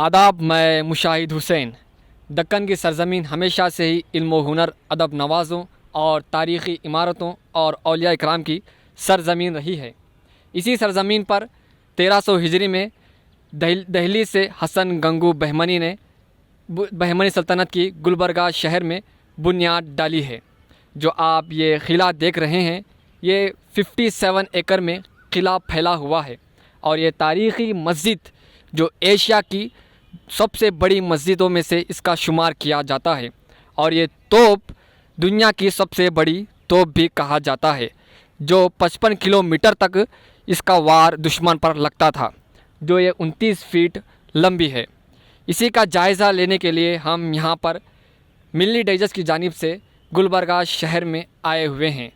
आदाब। मैं मुशाहिद हुसैन। दक्कन की सरज़मीन हमेशा से ही इल्म व हुनर, अदब नवाज़ों और तारीख़ी इमारतों और औलिया इकराम की सरज़मीन रही है। इसी सरज़मीन पर 1300 हिजरी में दहली से हसन गंगू बहमनी ने बहमनी सल्तनत की गुलबर्गा शहर में बुनियाद डाली है। जो आप ये किला देख रहे हैं, ये 57 एकड़ में किला फैला हुआ है और ये तारीख़ी मस्जिद जो एशिया की सबसे बड़ी मस्जिदों में से इसका शुमार किया जाता है और ये तोप दुनिया की सबसे बड़ी तोप भी कहा जाता है, जो 55 किलोमीटर तक इसका वार दुश्मन पर लगता था, जो ये 29 फीट लंबी है। इसी का जायज़ा लेने के लिए हम यहाँ पर मिल्ली डाइजेस्ट की जानिब से गुलबर्गा शहर में आए हुए हैं।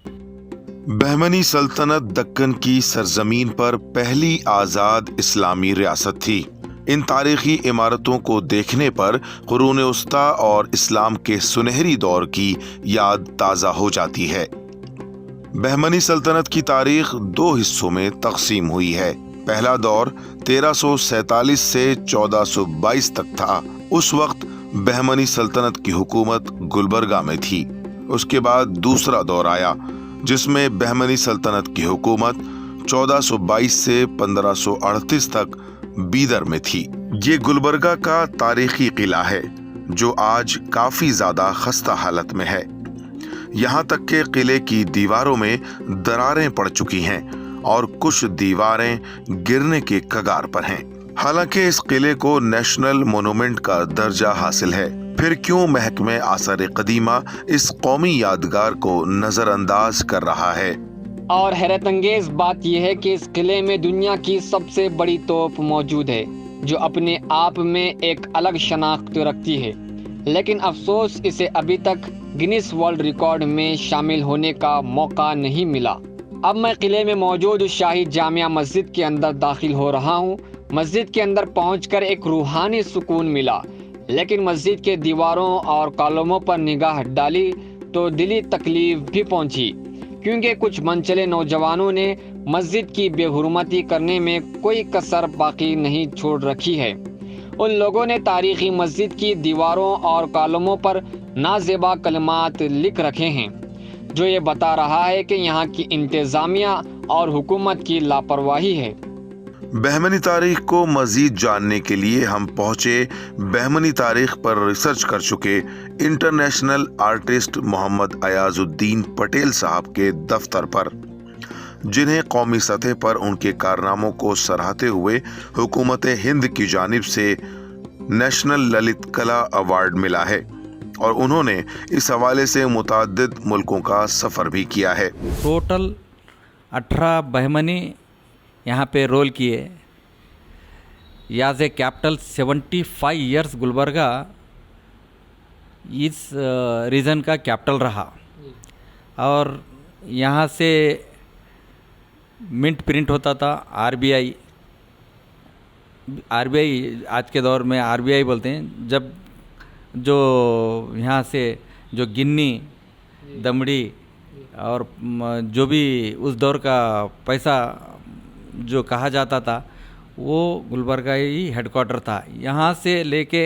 बहमनी सल्तनत दक्कन की सरजमीन पर पहली आज़ाद इस्लामी रियासत थी। इन तारीखी इमारतों को देखने पर कुरून उस्ता और इस्लाम के सुनहरी दौर की याद ताज़ा हो जाती है। बहमनी सल्तनत की तारीख 2 हिस्सों में तकसीम हुई है। पहला दौर 1347 से 1422 तक था। उस वक्त बहमनी सल्तनत की हुकूमत गुलबर्गा में थी। उसके बाद दूसरा दौर आया जिसमें बहमनी सल्तनत की हुकूमत 1422 से 1538 तक बीदर में थी। ये गुलबर्गा का तारीखी किला है जो आज काफी ज्यादा खस्ता हालत में है। यहाँ तक के किले की दीवारों में दरारें पड़ चुकी हैं और कुछ दीवारें गिरने के कगार पर हैं। हालांकि इस किले को नेशनल मोनूमेंट का दर्जा हासिल है, फिर क्यों महकमे आसार कदीमा इस कौमी यादगार को नजरअंदाज कर रहा है। और हैरत अंगेज बात यह है कि इस किले में दुनिया की सबसे बड़ी तोप मौजूद है, जो अपने आप में एक अलग शनाख्त रखती है, लेकिन अफसोस इसे अभी तक गिनीज वर्ल्ड रिकॉर्ड में शामिल होने का मौका नहीं मिला। अब मैं किले में मौजूद शाही जामिया मस्जिद के अंदर दाखिल हो रहा हूँ। मस्जिद के अंदर पहुंचकर एक रूहानी सुकून मिला, लेकिन मस्जिद के दीवारों और कॉलमों पर निगाह डाली तो दिली तकलीफ भी पहुंची, क्योंकि कुछ मनचले नौजवानों ने मस्जिद की बेहुरमती करने में कोई कसर बाकी नहीं छोड़ रखी है। उन लोगों ने तारीखी मस्जिद की दीवारों और कॉलमों पर नाजेबा कलमात लिख रखे हैं, जो ये बता रहा है कि यहाँ की इंतजामिया और हुकूमत की लापरवाही है। बहमनी तारीख को मजीद जानने के लिए हम पहुंचे बहमनी तारीख पर रिसर्च कर चुके इंटरनेशनल आर्टिस्ट मोहम्मद अयाजुद्दीन पटेल साहब के दफ्तर पर, जिन्हें कौमी सतह पर उनके कारनामों को सराहते हुए हुकूमत हिंद की जानिब से नेशनल ललित कला अवार्ड मिला है और उन्होंने इस हवाले से मुतअद्दिद मुल्कों का सफ़र भी किया है। टोटल 18 बहमनी यहाँ पे रोल किए। याज ए कैपिटल 75 ईयर्स गुलबर्गा इस रीजन का कैपिटल रहा और यहाँ से मिंट प्रिंट होता था। आरबीआई आज के दौर में आरबीआई बोलते हैं। जब जो यहाँ से जो गिन्नी, दमड़ी और जो भी उस दौर का पैसा जो कहा जाता था, वो गुलबर्गा ही हेडक्वार्टर था। यहाँ से लेके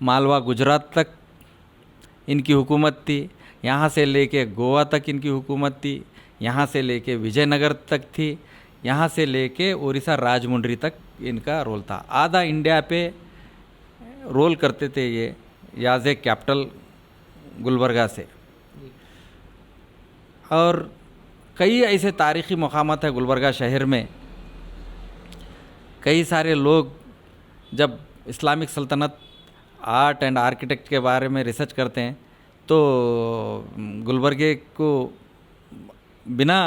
मालवा गुजरात तक इनकी हुकूमत थी, यहाँ से लेके गोवा तक इनकी हुकूमत थी, यहाँ से लेके विजयनगर तक थी, यहाँ से लेके उड़ीसा राजमुंड्री तक इनका रोल था। आधा इंडिया पे रोल करते थे ये याज ए कैपिटल गुलबर्गा से। और कई ऐसे तारीख़ी मकामात है गुलबर्गा शहर में। कई सारे लोग जब इस्लामिक सल्तनत आर्ट एंड आर्किटेक्ट के बारे में रिसर्च करते हैं तो गुलबर्गे को बिना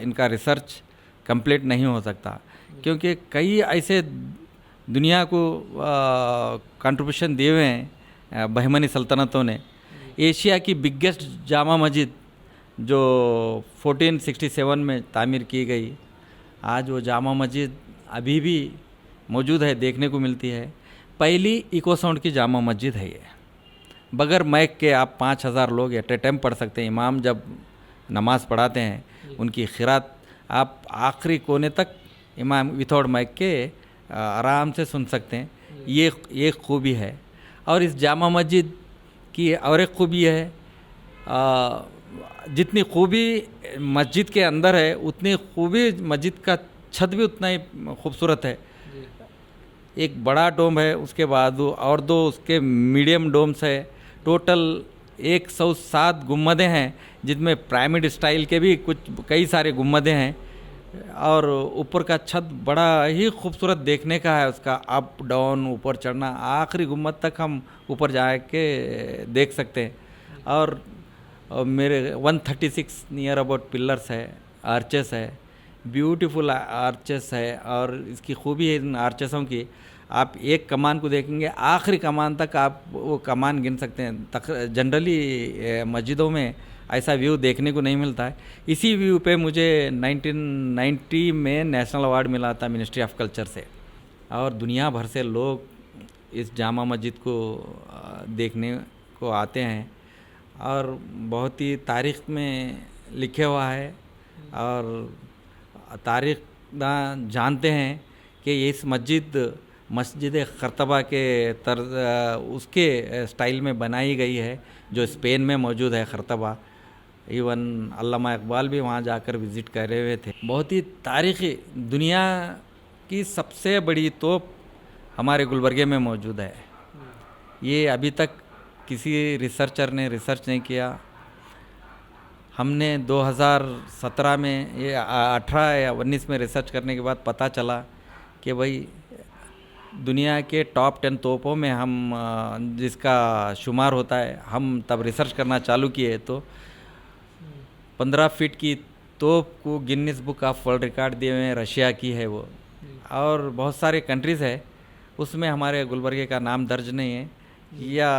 इनका रिसर्च कंप्लीट नहीं हो सकता, क्योंकि कई ऐसे दुनिया को कंट्रीब्यूशन दिए हुए हैं बहमनी सल्तनतों ने। एशिया की बिगेस्ट जामा मस्जिद जो 1467 में तामीर की गई, आज वो जामा मस्जिद अभी भी मौजूद है, देखने को मिलती है। पहली इको साउंड की जामा मस्जिद है ये। बगैर माइक के आप 5000 लोग एट ए टाइम पढ़ सकते हैं। इमाम जब नमाज़ पढ़ाते हैं उनकी खिरात आप आखिरी कोने तक इमाम विथआउट माइक के आराम से सुन सकते हैं। ये खूबी है। और इस जामा मस्जिद की और एक खूबी है, जितनी खूबी मस्जिद के अंदर है उतनी खूबी मस्जिद का छत भी उतना ही खूबसूरत है। एक बड़ा डोम है, उसके बाद और दो उसके मीडियम डोम्स है। टोटल 107 गुम्बदें हैं, जिनमें पिरामिड स्टाइल के भी कई सारे गुम्बदें हैं। और ऊपर का छत बड़ा ही खूबसूरत देखने का है, उसका अप डाउन ऊपर चढ़ना, आखिरी गुम्बद तक हम ऊपर जाके देख सकते हैं। और मेरे 136 नियर अबाउट पिलर्स है, आर्चेस है, ब्यूटीफुल आर्चेस है। और इसकी खूबी है इन आर्चेसों की, आप एक कमान को देखेंगे आखिरी कमान तक आप वो कमान गिन सकते हैं। जनरली मस्जिदों में ऐसा व्यू देखने को नहीं मिलता है। इसी व्यू पे मुझे 1990 में नेशनल अवार्ड मिला था मिनिस्ट्री ऑफ कल्चर से। और दुनिया भर से लोग इस जामा मस्जिद को देखने को आते हैं और बहुत ही तारीख़ में लिखे हुआ है। और तारीख़ जानते हैं कि इस मस्जिद खरतबा के उसके स्टाइल में बनाई गई है, जो स्पेन में मौजूद है खरतबा। इवन अल्लामा इकबाल भी वहाँ जाकर विज़िट करे हुए थे। बहुत ही तारीख़ी, दुनिया की सबसे बड़ी तोप हमारे गुलबर्गे में मौजूद है। ये अभी तक किसी रिसर्चर ने रिसर्च नहीं किया। हमने 2017 में ये 18 या 19 में रिसर्च करने के बाद पता चला कि भाई दुनिया के टॉप 10 तोपों में हम जिसका शुमार होता है, हम तब रिसर्च करना चालू किए तो 15 फीट की तोप को Guinness book of world record दिए हुए हैं, रशिया की है वो। और बहुत सारे कंट्रीज़ है, उसमें हमारे गुलबर्गे का नाम दर्ज नहीं है। या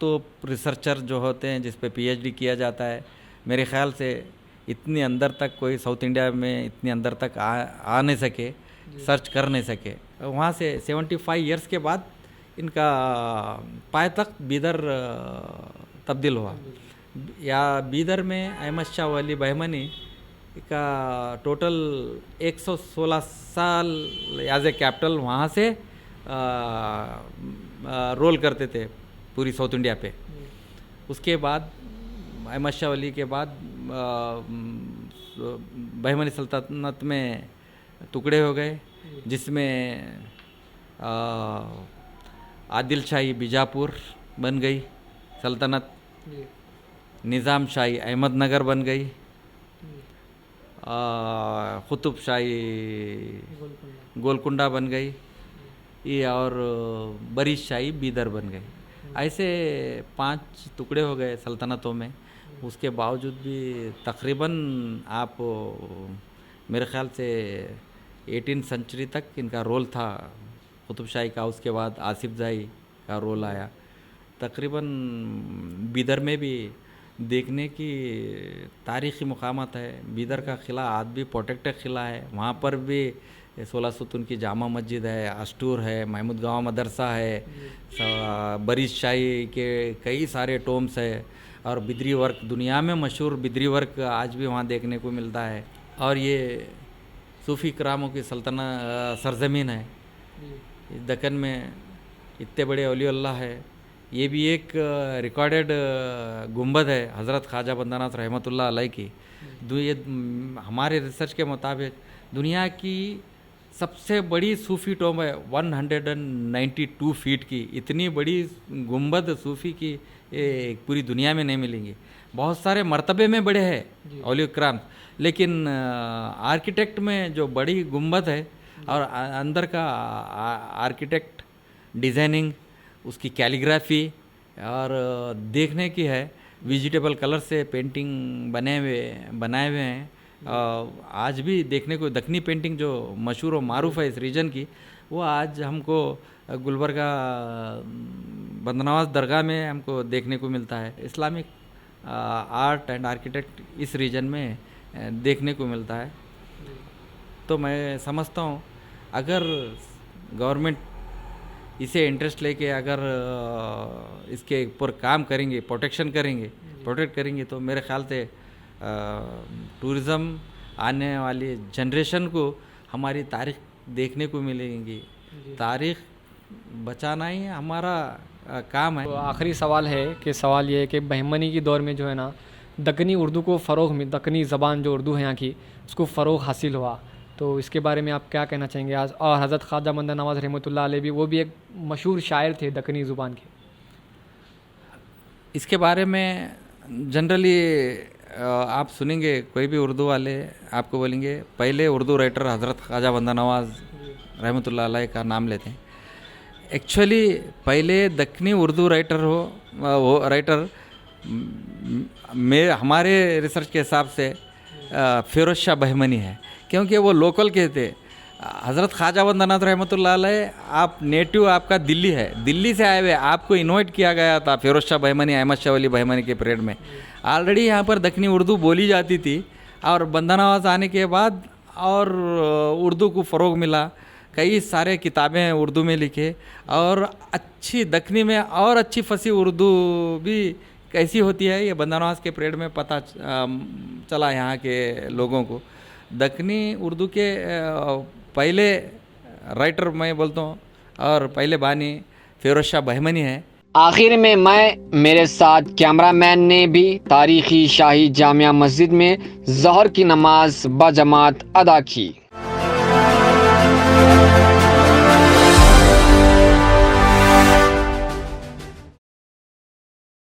तो रिसर्चर जो होते हैं जिस पे पीएचडी किया जाता है, मेरे ख़्याल से इतनी अंदर तक कोई साउथ इंडिया में इतनी अंदर तक आ नहीं सके, सर्च कर नहीं सके। वहाँ से 75 इयर्स के बाद इनका पायतख्त बीदर तब्दील हुआ। या बीदर में अहमद शाह वली बहमनी का टोटल 116 साल एज ए कैपिटल वहाँ से रोल करते थे पूरी साउथ इंडिया पे। उसके बाद अहमद शाह वली के बाद बहमनी सल्तनत में टुकड़े हो गए, जिसमें आदिल शाही बीजापुर बन गई सल्तनत, निज़ाम शाही अहमदनगर बन गई, कुतुब शाही गोलकुंडा बन गई, ये और बरीश शाही बीदर बन गई। ऐसे 5 टुकड़े हो गए सल्तनतों में। उसके बावजूद भी तकरीबन आप मेरे ख़्याल से 18वीं सेंचुरी तक इनका रोल था कुतुब शाही का। उसके बाद आसिफ जाही का रोल आया। तकरीबन बीदर में भी देखने की तारीख़ी मकामात है। बीदर का किला आज भी प्रोटेक्टेड किला है, वहाँ पर भी 16 सुतून की जामा मस्जिद है, अस्तूर है, महमूद गाँव मदरसा है, बरीश शाही के कई सारे टोम्स है। और बिदरी वर्क, दुनिया में मशहूर बिदरी वर्क आज भी वहाँ देखने को मिलता है। और ये सूफ़ी करामों की सरज़मीन है। दक्कन में इतने बड़े औलिया अल्लाह है। ये भी एक रिकॉर्डेड गुंबद है हज़रत ख्वाजा बंदानाथ रहमतुल्लाह अलैह की। ये हमारे रिसर्च के मुताबिक दुनिया की सबसे बड़ी सूफ़ी टोम है, 192 फीट की। इतनी बड़ी गुंबद सूफ़ी की पूरी दुनिया में नहीं मिलेंगी। बहुत सारे मर्तबे में बड़े हैं औलिया कराम, लेकिन आर्किटेक्ट में जो बड़ी गुंबद है और अंदर का आर्किटेक्ट डिज़ाइनिंग, उसकी कैलीग्राफी और देखने की है। वेजिटेबल कलर से पेंटिंग बनाए हुए हैं। आज भी देखने को दक्कनी पेंटिंग जो मशहूर और मारूफ है इस रीजन की, वो आज हमको गुलबर्गा बंदनवाज दरगाह में हमको देखने को मिलता है। इस्लामिक आर्ट एंड आर्किटेक्ट इस रीजन में देखने को मिलता है। तो मैं समझता हूँ अगर गवर्नमेंट इसे इंटरेस्ट लेके अगर इसके ऊपर काम करेंगे, प्रोटेक्ट करेंगे तो मेरे ख्याल से टूरिज़्म आने वाली जनरेशन को हमारी तारीख़ देखने को मिलेगी। तारीख़ बचाना ही हमारा काम है। तो आखिरी सवाल है कि सवाल ये है कि बहमनी की दौर में जो है ना दक्कनी उर्दू को फ़रोग़ में, दक्कनी ज़बान जो उर्दू है यहाँ की, उसको फ़रोग़ हासिल हुआ, तो इसके बारे में आप क्या कहना चाहेंगे आज? और हज़रत ख्वाजा बंदा नवाज़ रहमतुल्लाह अलैह भी, वो भी एक मशहूर शायर थे दक्कनी ज़ुबान के। इसके बारे में जनरली आप सुनेंगे कोई भी उर्दू वाले आपको बोलेंगे पहले उर्दू राइटर हज़रत ख्वाजा बंदा नवाज़ रहमतुल्लाह अलैह का नाम लेते हैं। एक्चुअली पहले दक्कनी उर्दू राइटर वो राइटर में हमारे रिसर्च के हिसाब से फ़िरोज़ शाह बहमनी है, क्योंकि वो लोकल के थे। हज़रत ख्वाजा बंदा नवाज़ रहमतुल्लाह अलैह, आप नेटिव आपका दिल्ली है, दिल्ली से आए हुए, आपको इन्वाइट किया गया था फ़िरोज़ शाह बहमनी, अहमद शाह वली बहमनी के पीरियड में। ऑलरेडी यहाँ पर दक्कनी उर्दू बोली जाती थी और बंदा नवाज़ आने के बाद और उर्दू को फ़रोग़ मिला, कई सारे किताबें उर्दू में लिखे और अच्छी दक्कनी में और अच्छी फसी उर्दू भी कैसी होती है ये बंदा नवाज़ के पीरियड में पता चला यहाँ के लोगों को। दक्कनी उर्दू के पहले राइटर मैं बोलता हूँ और पहले बानी फ़िरोज़ शाह बहमनी है। आखिर में मैं, मेरे साथ कैमरामैन ने भी तारीख़ी शाही जामिया मस्जिद में ज़ोहर की नमाज बजमात अदा की।